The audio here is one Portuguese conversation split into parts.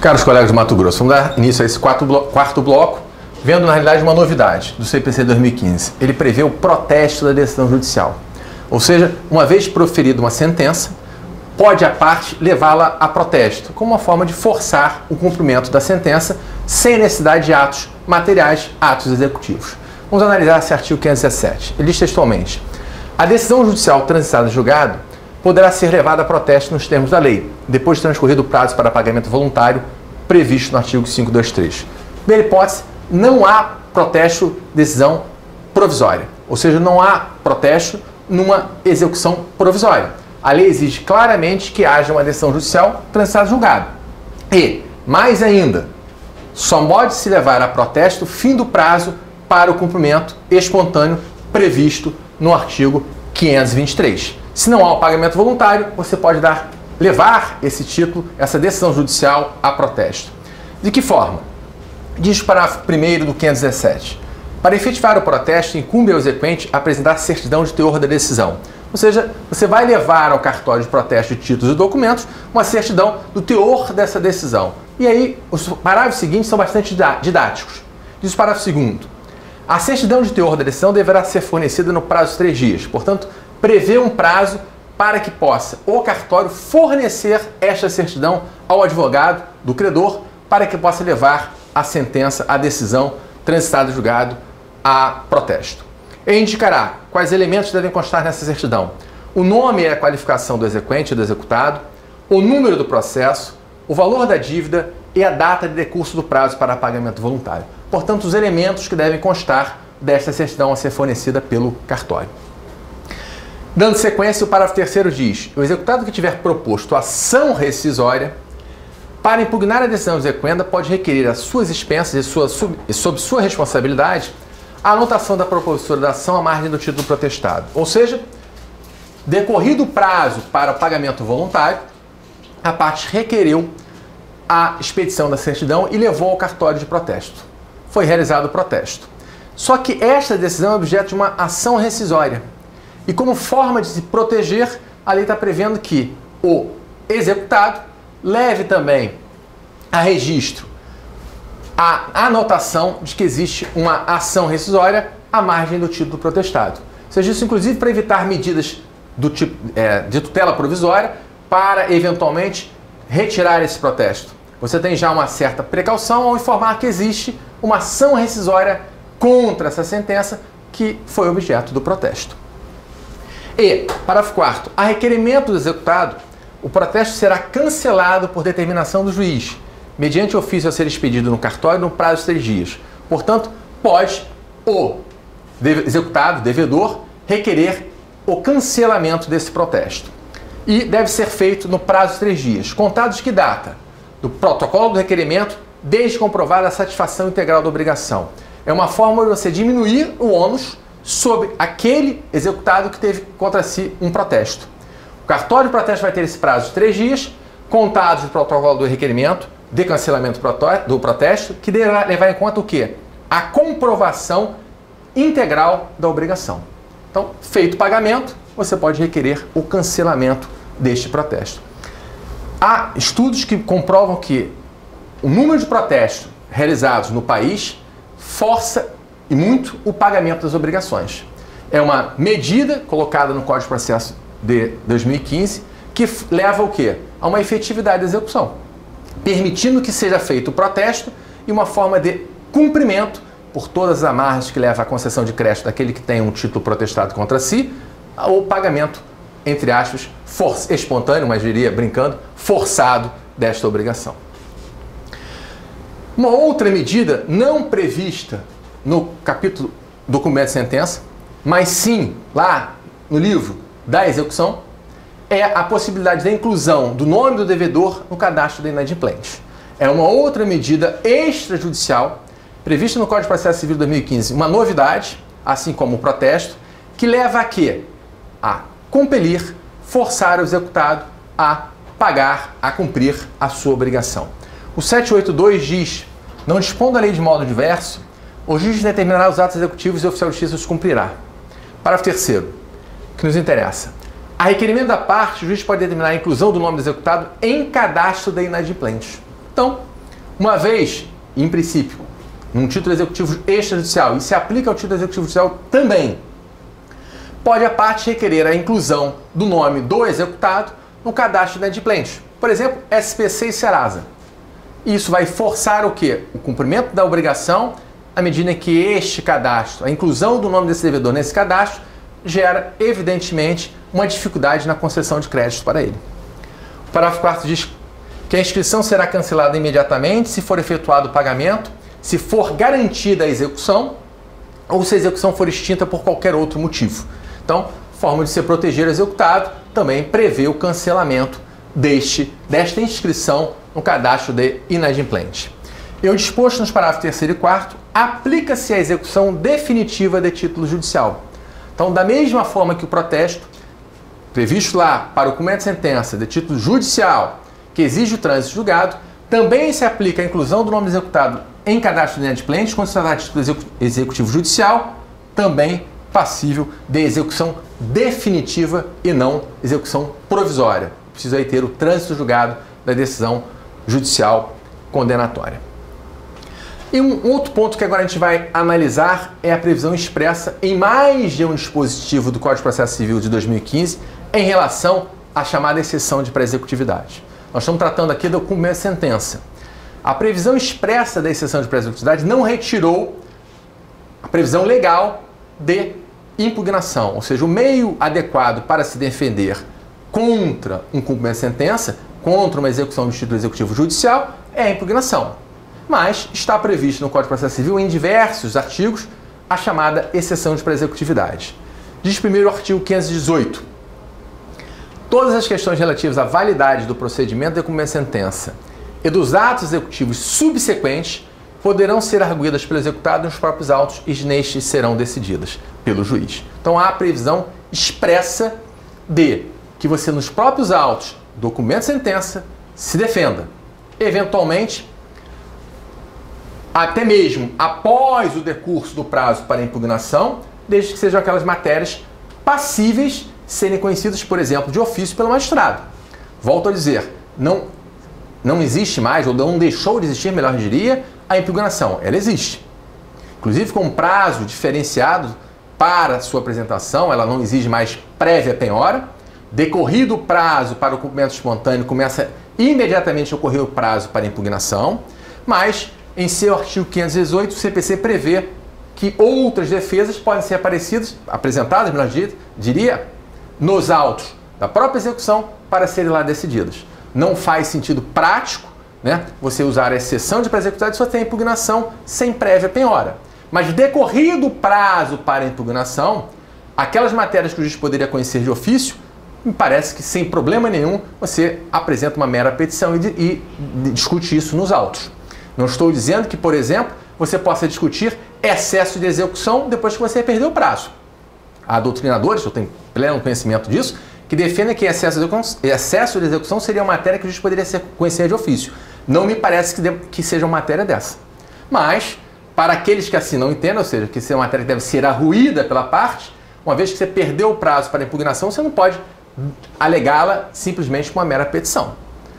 Caros colegas do Mato Grosso, vamos dar início a esse quarto bloco, vendo na realidade uma novidade do CPC 2015. Ele prevê o protesto da decisão judicial. Ou seja, uma vez proferida uma sentença, pode a parte levá-la a protesto, como uma forma de forçar o cumprimento da sentença sem necessidade de atos materiais, atos executivos. Vamos analisar esse artigo 517. Ele diz textualmente: a decisão judicial transitada em julgado poderá ser levada a protesto nos termos da lei, depois de transcorrido o prazo para pagamento voluntário previsto no artigo 523. Bem, hipótese, não há protesto decisão provisória, ou seja, não há protesto numa execução provisória. A lei exige claramente que haja uma decisão judicial transitada em julgado. E, mais ainda, só pode se levar a protesto fim do prazo para o cumprimento espontâneo previsto no artigo 523. Se não há o pagamento voluntário, você pode levar esse título, essa decisão judicial a protesto. De que forma? Diz o parágrafo 1º do 517. Para efetivar o protesto, incumbe ao exequente apresentar certidão de teor da decisão. Ou seja, você vai levar ao cartório de protesto de títulos e documentos uma certidão do teor dessa decisão. E aí, os parágrafos seguintes são bastante didáticos. Diz o parágrafo 2º. A certidão de teor da decisão deverá ser fornecida no prazo de 3 dias. Portanto, prevê um prazo para que possa o cartório fornecer esta certidão ao advogado do credor para que possa levar a sentença, a decisão transitada em julgado a protesto. Ele indicará quais elementos devem constar nessa certidão: o nome e a qualificação do exequente e do executado, o número do processo, o valor da dívida e a data de decurso do prazo para pagamento voluntário. Portanto, os elementos que devem constar desta certidão a ser fornecida pelo cartório. Dando sequência, o parágrafo 3º diz: o executado que tiver proposto ação rescisória para impugnar a decisão exequenda pode requerer às suas expensas e sob sua responsabilidade a anotação da propositura da ação à margem do título protestado. Ou seja, decorrido o prazo para o pagamento voluntário, a parte requereu a expedição da certidão e levou ao cartório de protesto. Foi realizado o protesto. Só que esta decisão é objeto de uma ação rescisória. E como forma de se proteger, a lei está prevendo que o executado leve também a registro a anotação de que existe uma ação rescisória à margem do título protestado. Seja isso, inclusive, para evitar medidas do tipo de tutela provisória para, eventualmente, retirar esse protesto. Você tem já uma certa precaução ao informar que existe uma ação rescisória contra essa sentença que foi objeto do protesto. E, parágrafo 4º, a requerimento do executado, o protesto será cancelado por determinação do juiz, mediante ofício a ser expedido no cartório no prazo de 3 dias. Portanto, pode o executado, devedor, requerer o cancelamento desse protesto. E deve ser feito no prazo de 3 dias, contados de que data? Do protocolo do requerimento, desde comprovada a satisfação integral da obrigação. É uma forma de você diminuir o ônus sobre aquele executado que teve contra si um protesto. O cartório de protesto vai ter esse prazo de 3 dias, contados do protocolo do requerimento, de cancelamento do protesto, que deverá levar em conta o quê? A comprovação integral da obrigação. Então, feito o pagamento, você pode requerer o cancelamento deste protesto. Há estudos que comprovam que o número de protestos realizados no país força e muito o pagamento das obrigações. É uma medida colocada no Código de Processo de 2015 que leva ao quê? A uma efetividade da execução, permitindo que seja feito o protesto e uma forma de cumprimento por todas as amarras que levam à concessão de crédito daquele que tem um título protestado contra si, ou pagamento, entre aspas, espontâneo, mas diria, brincando, forçado desta obrigação. Uma outra medida não prevista no capítulo do cumprimento de sentença, mas sim lá no livro da execução, é a possibilidade da inclusão do nome do devedor no cadastro da inadimplente. É uma outra medida extrajudicial prevista no Código de Processo Civil de 2015, uma novidade, assim como o protesto, que leva a quê? A compelir, forçar o executado a pagar, a cumprir a sua obrigação. O 782 diz: não dispondo a lei de modo diverso, o juiz determinará os atos executivos e o oficial de justiça os cumprirá. Parágrafo 3º, que nos interessa. A requerimento da parte, o juiz pode determinar a inclusão do nome do executado em cadastro da inadimplente. Então, uma vez, em princípio, num título executivo extrajudicial, e se aplica ao título executivo judicial também, pode a parte requerer a inclusão do nome do executado no cadastro inadimplente. Por exemplo, SPC e Serasa. Isso vai forçar o quê? O cumprimento da obrigação à medida que este cadastro, a inclusão do nome desse devedor nesse cadastro, gera, evidentemente, uma dificuldade na concessão de crédito para ele. O parágrafo 4º diz que a inscrição será cancelada imediatamente se for efetuado o pagamento, se for garantida a execução ou se a execução for extinta por qualquer outro motivo. Então, forma de se proteger o executado também prevê o cancelamento desta inscrição no cadastro de inadimplente. E o disposto nos parágrafos 3º e 4º aplica-se à execução definitiva de título judicial. Então, da mesma forma que o protesto, previsto lá para o cumprimento de sentença de título judicial, que exige o trânsito julgado, também se aplica a inclusão do nome executado em cadastro de inadimplente, quando se tratar de título executivo judicial, também passível de execução definitiva e não execução provisória. Precisa aí ter o trânsito julgado da decisão judicial condenatória. E um outro ponto que agora a gente vai analisar é a previsão expressa em mais de um dispositivo do Código de Processo Civil de 2015 em relação à chamada exceção de pré-executividade. Nós estamos tratando aqui do cumprimento de sentença. A previsão expressa da exceção de pré-executividade não retirou a previsão legal de impugnação, ou seja, o meio adequado para se defender contra um cumprimento de sentença, contra uma execução de título executivo judicial, é a impugnação. Mas está previsto no Código de Processo Civil, em diversos artigos, a chamada exceção de pré-executividade. Diz primeiro o artigo 518. Todas as questões relativas à validade do procedimento de cumprimento de sentença e dos atos executivos subsequentes poderão ser arguidas pelo executado nos próprios autos e nestes serão decididas pelo juiz. Então há a previsão expressa de que você nos próprios autos do cumprimento de sentença se defenda. Eventualmente, até mesmo após o decurso do prazo para impugnação, desde que sejam aquelas matérias passíveis de serem conhecidas, por exemplo, de ofício pelo magistrado. Volto a dizer, não existe mais, ou não deixou de existir, melhor diria, a impugnação. Ela existe. Inclusive com um prazo diferenciado para sua apresentação, ela não exige mais prévia penhora. Decorrido o prazo para o cumprimento espontâneo, começa imediatamente a ocorrer o prazo para impugnação, mas em seu artigo 518, o CPC prevê que outras defesas podem ser apresentadas, melhor diria, nos autos da própria execução para serem lá decididas. Não faz sentido prático, né, você usar a exceção de pré-executividade só tem impugnação sem prévia penhora. Mas decorrido o prazo para impugnação, aquelas matérias que o juiz poderia conhecer de ofício, me parece que sem problema nenhum você apresenta uma mera petição e discute isso nos autos. Não estou dizendo que, por exemplo, você possa discutir excesso de execução depois que você perdeu o prazo. Há doutrinadores, eu tenho pleno conhecimento disso, que defendem que excesso de execução seria uma matéria que o juiz poderia conhecer de ofício. Não me parece que seja uma matéria dessa. Mas, para aqueles que assim não entendem, ou seja, que isso é uma matéria que deve ser arruída pela parte, uma vez que você perdeu o prazo para a impugnação, você não pode alegá-la simplesmente com uma mera petição.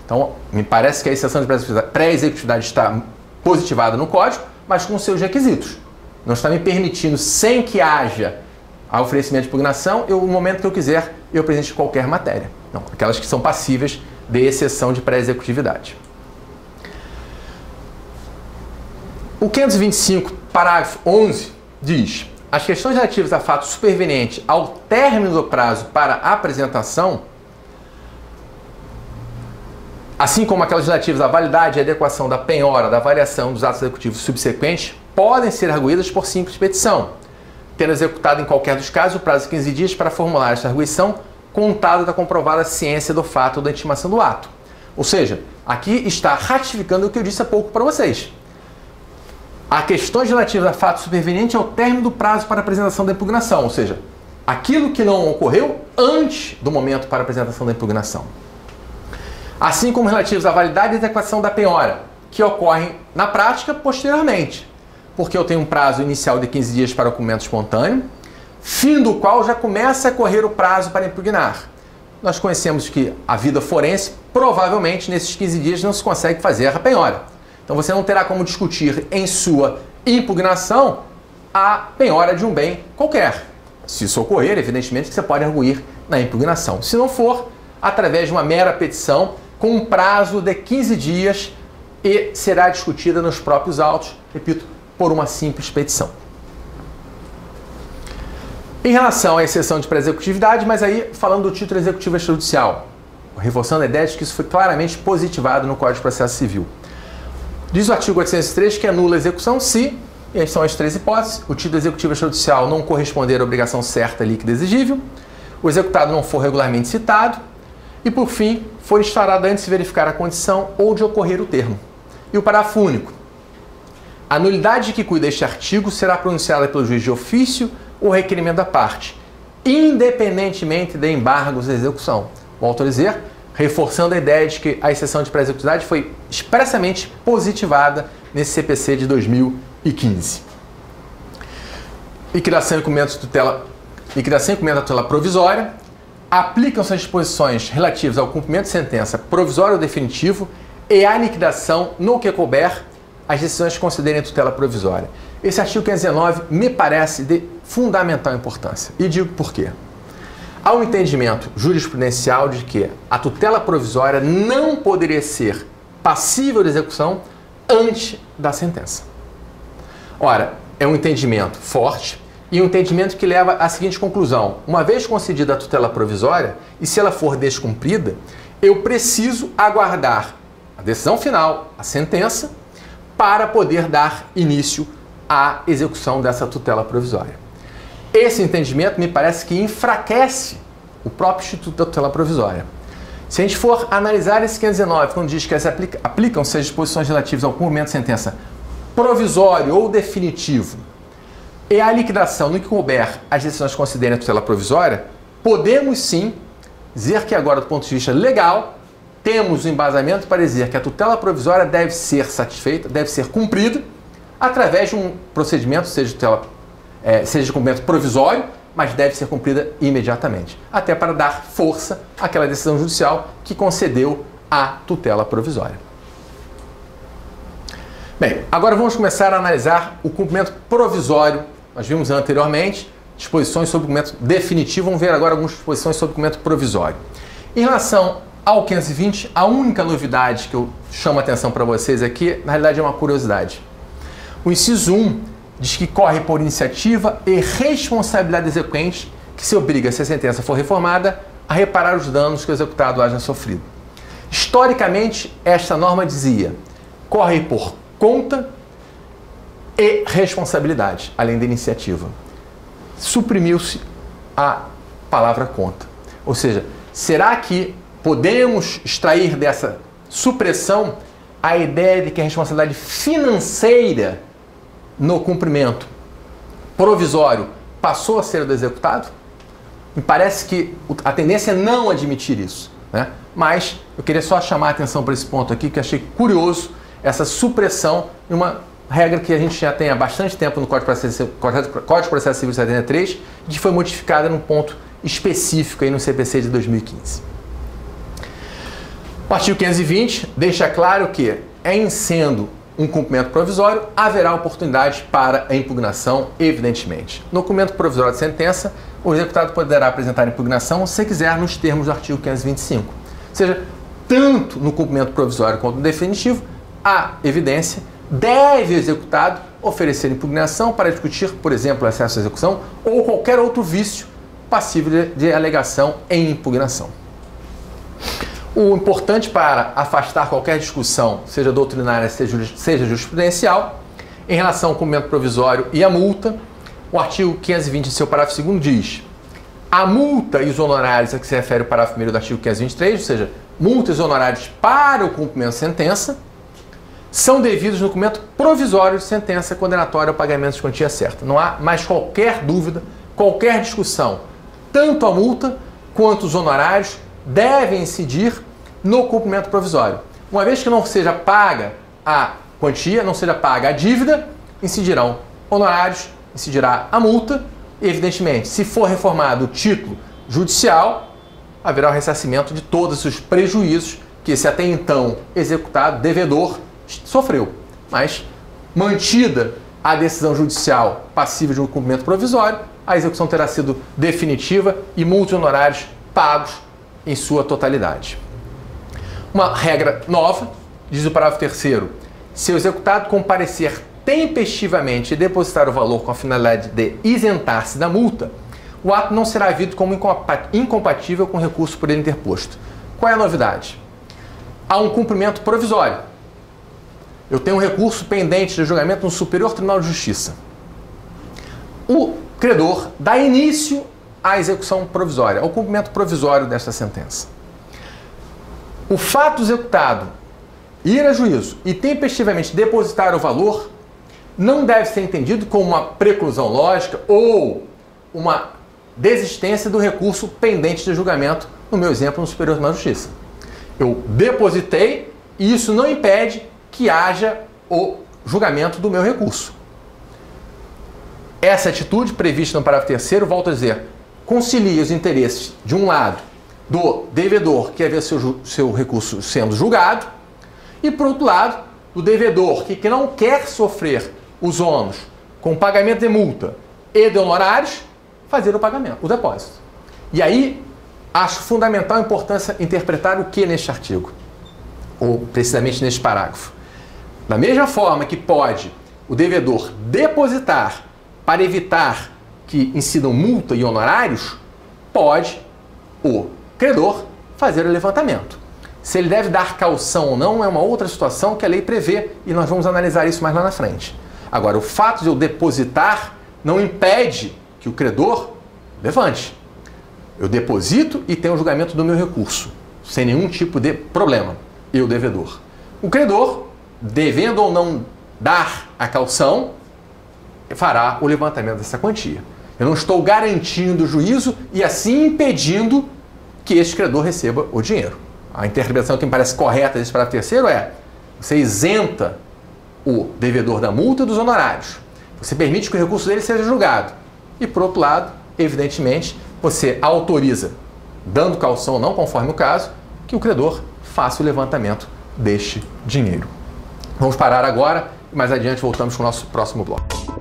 Então, me parece que a exceção de pré-executividade está positivada no Código, mas com seus requisitos. Não está me permitindo, sem que haja oferecimento de impugnação, no momento que eu quiser, eu apresente qualquer matéria. Não, aquelas que são passíveis de exceção de pré-executividade. O 525, parágrafo 11, diz: as questões relativas a fato superveniente ao término do prazo para apresentação, assim como aquelas relativas à validade e adequação da penhora da variação dos atos executivos subsequentes, podem ser arguídas por simples petição, tendo executado em qualquer dos casos o prazo de 15 dias para formular esta arguição, contado da comprovada ciência do fato ou da intimação do ato. Ou seja, aqui está ratificando o que eu disse há pouco para vocês. Há questões relativas a fato superveniente ao término do prazo para apresentação da impugnação, ou seja, aquilo que não ocorreu antes do momento para apresentação da impugnação. Assim como relativos à validade e adequação da penhora, que ocorrem na prática posteriormente, porque eu tenho um prazo inicial de 15 dias para o cumprimento espontâneo, fim do qual já começa a correr o prazo para impugnar. nós conhecemos que a vida forense, provavelmente, nesses 15 dias não se consegue fazer a penhora. Então você não terá como discutir em sua impugnação a penhora de um bem qualquer. Se isso ocorrer, evidentemente que você pode arguir na impugnação. Se não for, através de uma mera petição com um prazo de 15 dias e será discutida nos próprios autos, repito, por uma simples petição. Em relação à exceção de pré-executividade, mas aí falando do título executivo extrajudicial, reforçando a ideia de que isso foi claramente positivado no Código de Processo Civil. Diz o artigo 803 que anula a execução se, e aí são as três hipóteses, o título executivo extrajudicial não corresponder à obrigação certa, líquida e exigível, o executado não for regularmente citado e, por fim, for instaurado antes de verificar a condição ou de ocorrer o termo. E o parágrafo único. A nulidade de que cuida este artigo será pronunciada pelo juiz de ofício ou requerimento da parte, independentemente de embargos de execução. Volto a dizer, reforçando a ideia de que a exceção de pré-executividade foi expressamente positivada nesse CPC de 2015. Liquidação e cumprimento da tutela provisória. Aplicam-se as disposições relativas ao cumprimento de sentença provisória ou definitivo e à liquidação no que couber as decisões que considerem tutela provisória. Esse artigo 519 me parece de fundamental importância. E digo por quê. Há um entendimento jurisprudencial de que a tutela provisória não poderia ser passível de execução antes da sentença. Ora, é um entendimento forte e um entendimento que leva à seguinte conclusão. Uma vez concedida a tutela provisória, e se ela for descumprida, eu preciso aguardar a decisão final, a sentença, para poder dar início à execução dessa tutela provisória. Esse entendimento me parece que enfraquece o próprio Instituto da Tutela Provisória. Se a gente for analisar esse 519, quando diz que aplicam-se as disposições relativas ao cumprimento de sentença provisório ou definitivo e à liquidação no que couber as decisões que considerem a tutela provisória, podemos sim dizer que agora, do ponto de vista legal, temos o embasamento para dizer que a tutela provisória deve ser satisfeita, deve ser cumprida através de um procedimento, seja de cumprimento provisório, mas deve ser cumprida imediatamente, até para dar força àquela decisão judicial que concedeu a tutela provisória. Bem, agora vamos começar a analisar o cumprimento provisório. Nós vimos anteriormente disposições sobre o cumprimento definitivo, vamos ver agora algumas disposições sobre o cumprimento provisório. Em relação ao 520, a única novidade que eu chamo a atenção para vocês aqui, na realidade é uma curiosidade. O inciso 1 diz que corre por iniciativa e responsabilidade do exequente que se obriga, se a sentença for reformada, a reparar os danos que o executado haja sofrido. Historicamente, esta norma dizia corre por conta e responsabilidade, além da iniciativa. Suprimiu-se a palavra conta. Ou seja, será que podemos extrair dessa supressão a ideia de que a responsabilidade financeira no cumprimento provisório passou a ser do executado? Me parece que a tendência é não admitir isso, né? Mas eu queria só chamar a atenção para esse ponto aqui, que achei curioso, essa supressão de uma regra que a gente já tem há bastante tempo no Código de Processo Civil 73, que foi modificada num ponto específico aí no CPC de 2015. O artigo 520 deixa claro que, em sendo um cumprimento provisório, haverá oportunidade para a impugnação, evidentemente. No cumprimento provisório de sentença, o executado poderá apresentar impugnação, se quiser, nos termos do artigo 525. Ou seja, tanto no cumprimento provisório quanto no definitivo, a evidência deve o executado oferecer impugnação para discutir, por exemplo, o excesso de execução ou qualquer outro vício passível de alegação em impugnação. O importante para afastar qualquer discussão, seja doutrinária, seja jurisprudencial, em relação ao cumprimento provisório e a multa, o artigo 520, seu parágrafo 2º, diz: a multa e os honorários a que se refere o parágrafo 1º do artigo 523, ou seja, multas e honorários para o cumprimento de sentença, são devidos no cumprimento provisório de sentença condenatória ao pagamento de quantia certa. Não há mais qualquer dúvida, qualquer discussão. Tanto a multa quanto os honorários devem incidir no cumprimento provisório. Uma vez que não seja paga a quantia, não seja paga a dívida, incidirão honorários, incidirá a multa e, evidentemente, se for reformado o título judicial, haverá o ressarcimento de todos os prejuízos que esse até então executado, devedor, sofreu. Mas, mantida a decisão judicial passível de um cumprimento provisório, a execução terá sido definitiva e multas e honorários pagos em sua totalidade. Uma regra nova, diz o parágrafo 3º, se o executado comparecer tempestivamente e depositar o valor com a finalidade de isentar-se da multa, o ato não será visto como incompatível com o recurso por ele interposto. Qual é a novidade? Há um cumprimento provisório. Eu tenho um recurso pendente de julgamento no Superior Tribunal de Justiça. O credor dá início à execução provisória, ao cumprimento provisório desta sentença. O fato executado ir a juízo e tempestivamente depositar o valor não deve ser entendido como uma preclusão lógica ou uma desistência do recurso pendente de julgamento, no meu exemplo, no Superior Tribunal de Justiça. Eu depositei e isso não impede que haja o julgamento do meu recurso. Essa atitude prevista no parágrafo 3º, volto a dizer, concilia os interesses, de um lado, do devedor que quer ver seu recurso sendo julgado, e, por outro lado, do devedor que não quer sofrer os ônus com pagamento de multa e de honorários, fazer o pagamento, o depósito. E aí, acho fundamental a importância interpretar o que neste artigo, ou precisamente neste parágrafo. Da mesma forma que pode o devedor depositar para evitar que incidam multa e honorários, pode o credor fazer o levantamento. Se ele deve dar caução ou não é uma outra situação que a lei prevê e nós vamos analisar isso mais lá na frente. Agora, o fato de eu depositar não impede que o credor levante. Eu deposito e tenho o julgamento do meu recurso, sem nenhum tipo de problema, eu devedor. O credor, devendo ou não dar a caução, fará o levantamento dessa quantia. Eu não estou garantindo o juízo e assim impedindo que este credor receba o dinheiro. A interpretação que me parece correta desse parágrafo 3º é: você isenta o devedor da multa e dos honorários. Você permite que o recurso dele seja julgado. E, por outro lado, evidentemente, você autoriza, dando caução ou não, conforme o caso, que o credor faça o levantamento deste dinheiro. Vamos parar agora e mais adiante voltamos com o nosso próximo bloco.